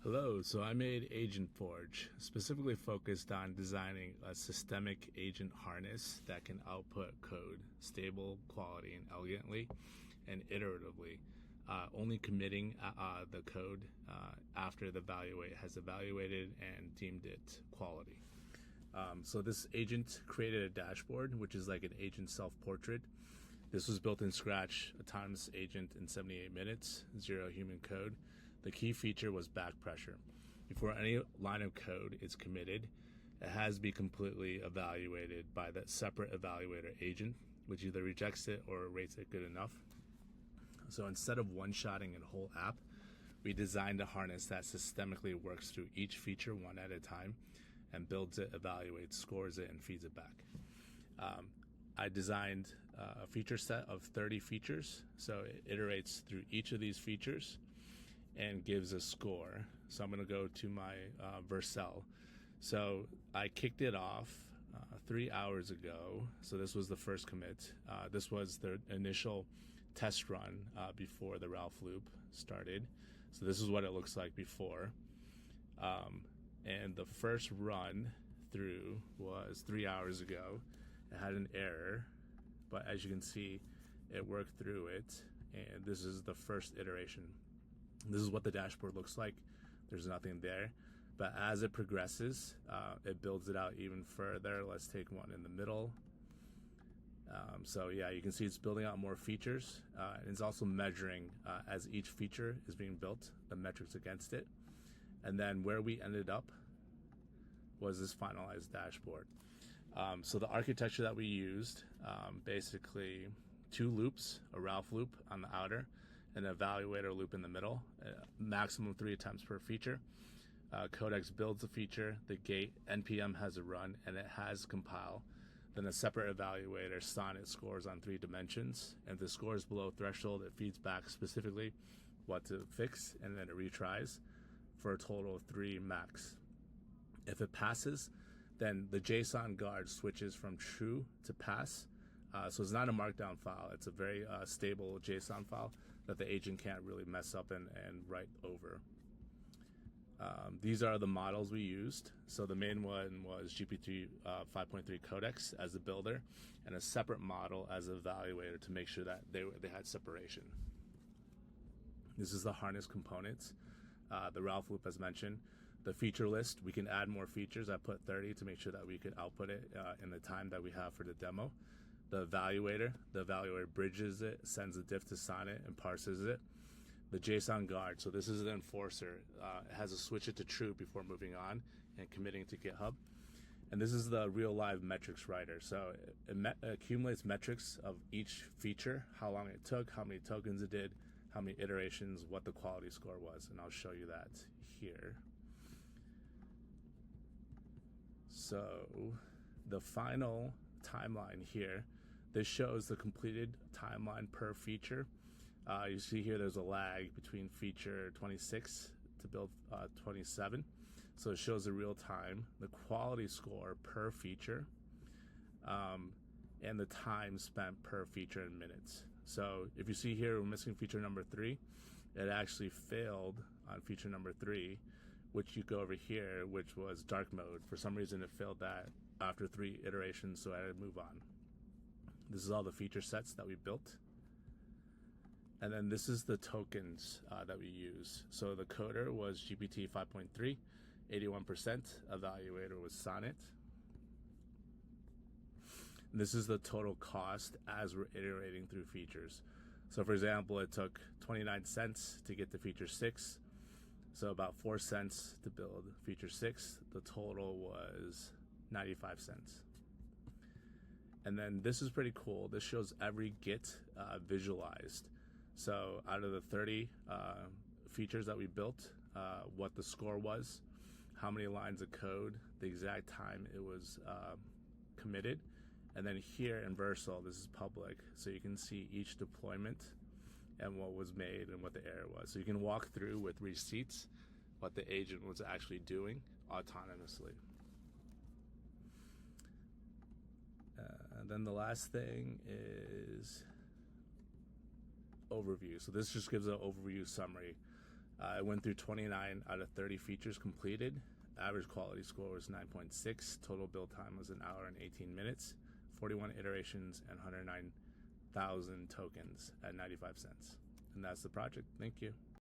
Hello, so I made AgentForge, specifically focused on designing a systemic agent harness that can output code stable, quality, and elegantly, and iteratively, only committing the code after the evaluate has evaluated and deemed it quality. So this agent created a dashboard, which is like an agent self-portrait. This was built in Scratch, autonomous agent in 78 minutes, zero human code. The key feature was back pressure. Before any line of code is committed, it has to be completely evaluated by that separate evaluator agent, which either rejects it or rates it good enough. So instead of one-shotting a whole app, we designed a harness that systemically works through each feature one at a time and builds it, evaluates, scores it, and feeds it back. I designed a feature set of 30 features, so it iterates through each of these features and gives a score. So I'm going to go to my Vercel. So I kicked it off 3 hours ago. So this was the first commit. This was the initial test run before the Ralph loop started. So this is what it looks like before. And the first run through was 3 hours ago. It had an error, but as you can see, it worked through it. And this is the first iteration. This is what the dashboard looks like. There's nothing there. But as it progresses, it builds it out even further. Let's take one in the middle. So yeah, you can see it's building out more features. And it's also measuring as each feature is being built, the metrics against it. And then where we ended up was this finalized dashboard. So the architecture that we used, basically 2 loops, a Ralph loop on the outer, an evaluator loop in the middle, maximum 3 attempts per feature. Codex builds a feature, the gate, NPM has a run, and it has compile. Then a separate evaluator, Sonnet, scores on 3 dimensions. And if the score is below threshold, it feeds back specifically what to fix, and then it retries for a total of 3 max. If it passes, then the JSON guard switches from true to pass. So it's not a markdown file. It's a very stable JSON file that the agent can't really mess up and write over. These are the models we used. So the main one was GPT 5.3 Codex as the builder, and a separate model as an evaluator to make sure that they had separation. This is the harness components. The Ralph loop, as mentioned. The feature list, we can add more features. I put 30 to make sure that we could output it in the time that we have for the demo. The evaluator bridges it, sends the diff to Sonnet, and parses it. The JSON guard, so this is an enforcer. It has to switch it to true before moving on and committing to GitHub. And this is the real live metrics writer. So it accumulates metrics of each feature, how long it took, how many tokens it did, how many iterations, what the quality score was. And I'll show you that here. So the final timeline here, this shows the completed timeline per feature. You see here there's a lag between feature 26 to build 27. So it shows the real time, the quality score per feature, and the time spent per feature in minutes. So if you see here, we're missing feature number 3. It actually failed on feature number 3, which you go over here, which was dark mode. For some reason, it failed that after 3 iterations, so I had to move on. This is all the feature sets that we built. And then this is the tokens that we use. So the coder was GPT 5.3, 81%. Evaluator was Sonnet. And this is the total cost as we're iterating through features. So for example, it took 29 cents to get to feature 6. So about 4 cents to build feature 6. The total was 95 cents. And then this is pretty cool. This shows every Git visualized. So out of the 30 features that we built, what the score was, how many lines of code, the exact time it was committed. And then here in Vercel, this is public, so you can see each deployment and what was made and what the error was. So you can walk through with receipts what the agent was actually doing autonomously. And then the last thing is overview. So this just gives an overview summary. I went through 29 out of 30 features completed. Average quality score was 9.6. Total build time was 1 hour and 18 minutes. 41 iterations and 109,000 tokens at 95 cents. And that's the project. Thank you.